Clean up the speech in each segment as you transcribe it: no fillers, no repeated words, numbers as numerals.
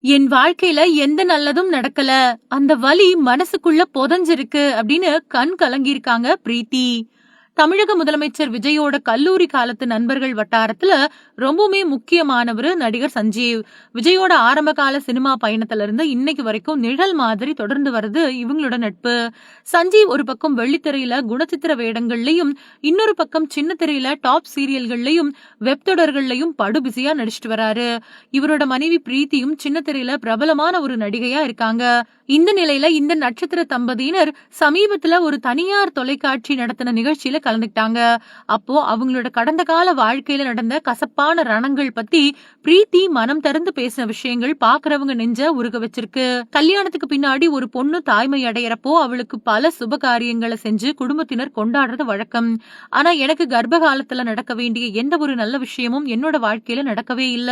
என் வாழ்க்கையில எந்த நல்லதும் நடக்கல. அந்த வலி மனசுக்குள்ள புதைஞ்சிருக்கு அப்படின்னு கண் கலங்கியிருக்காங்க பிரீத்தி. தமிழக முதலமைச்சர் விஜயோட கல்லூரி காலத்து நண்பர்கள் வட்டாரத்துல ரொம்பவுமே முக்கியமானவரு நடிகர் சஞ்சீவ். விஜயோட ஆரம்ப கால சினிமா பயணத்துல இருந்து இன்னைக்கு வரைக்கும் நிழல் மாதிரி தொடர்ந்து வருது இவங்களோட நட்பு. சஞ்சீவ் ஒரு பக்கம் வெள்ளித்திரையில குணச்சித்திர வேடங்கள்லயும், இன்னொரு பக்கம் சின்ன திரையில டாப் சீரியல்கள்லயும் வெப் தொடர்கள்லயும் படு பிஸியா நடிச்சிட்டு வராரு. இவரோட மனைவி பிரீத்தியும் சின்ன திரையில பிரபலமான ஒரு நடிகையா இருக்காங்க. இந்த நிலையில இந்த நட்சத்திர தம்பதியினர் சமீபத்துல ஒரு தனியார் தொலைக்காட்சி நடத்தின நிகழ்ச்சியில கலந்துக்கிட்டாங்க. அப்போ அவங்களோட கடந்த கால வாழ்க்கையில நடந்த கசப்பான ரணங்கள் பத்தி பிரீத்தி மனம் திறந்து பேசின விஷயங்கள் பாக்குறவங்க நெஞ்ச உருக வச்சிருக்கு. கல்யாணத்துக்கு பின்னாடி ஒரு பொண்ணு தாய்மை அடையறப்போ அவளுக்கு பல சுப காரியங்களை செஞ்சு குடும்பத்தினர் கொண்டாடுறது வழக்கம். ஆனா எனக்கு கர்ப்ப காலத்துல நடக்க வேண்டிய எந்த ஒரு நல்ல விஷயமும் என்னோட வாழ்க்கையில நடக்கவே இல்ல.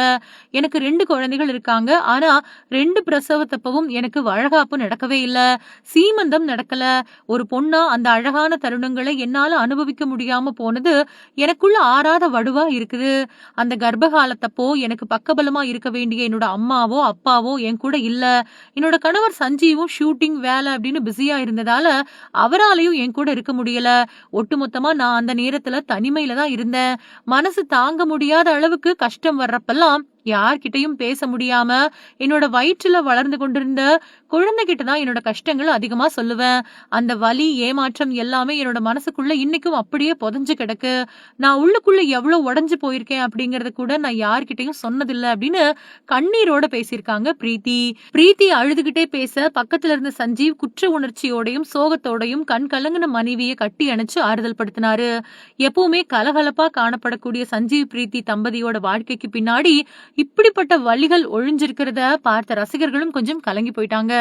எனக்கு 2 குழந்தைகள் இருக்காங்க. ஆனா 2 பிரசவத்தப்பவும் எனக்கு வழகாப்பு நடக்கவே இல்ல. சீமந்தம் நடக்கல. ஒரு பொண்ணா அந்த அழகான தருணங்களை என்னால அனுபவிக்க முடியாம போனது எனக்குள்ள ஆறாத வடுவா இருக்குது. அந்த கர்ப்ப காலத்தப்போ எனக்கு பக்கபலமா இருக்க வேண்டிய என்னோட அம்மாவோ அப்பாவோ என் கூட இல்ல. என்னோட கணவர் சஞ்சீவும் ஷூட்டிங் வேலை அப்படின்னு பிஸியா இருந்ததால அவராலையும் என் கூட இருக்க முடியல. ஒட்டுமொத்தமா நான் அந்த நேரத்துல தனிமையில தான் இருந்தேன். மனசு தாங்க முடியாத அளவுக்கு கஷ்டம் வர்றப்பெல்லாம் யார்கிட்டயும் பேச முடியாம என்னோட வயிற்றுல வளர்ந்து கொண்டிருந்த குழந்தைகிட்ட தான் என்னோட கஷ்டங்கள் அதிகமா சொல்லுவேன். அந்த வலி, ஏமாற்றம் எல்லாமே என்னோட மனசுக்குள்ள இன்னைக்கும் அப்படியே புதைஞ்சு கிடக்கு. நான் உள்ளுக்குள்ள எவ்வளவு உடைஞ்சு போயிருக்கேன் அப்படிங்கறத கூட நான் யார்கிட்டயும் சொன்னதில்ல அப்படின்னு கண்ணீரோட பேசியிருக்காங்க பிரீத்தி. பிரீத்தி அழுதுகிட்டே பேச பக்கத்துல இருந்த சஞ்சீவ் குற்ற உணர்ச்சியோடையும் சோகத்தோடையும் கண் கலங்கின மனைவியை கட்டி அணைச்சு ஆறுதல் படுத்தினாரு. எப்பவுமே கலகலப்பா காணப்படக்கூடிய சஞ்சீவ் பிரீத்தி தம்பதியோட வாழ்க்கைக்கு பின்னாடி இப்படிப்பட்ட வலிகள் ஒழிஞ்சிருக்கிறத பார்த்த ரசிகர்களும் கொஞ்சம் கலங்கி போயிட்டாங்க.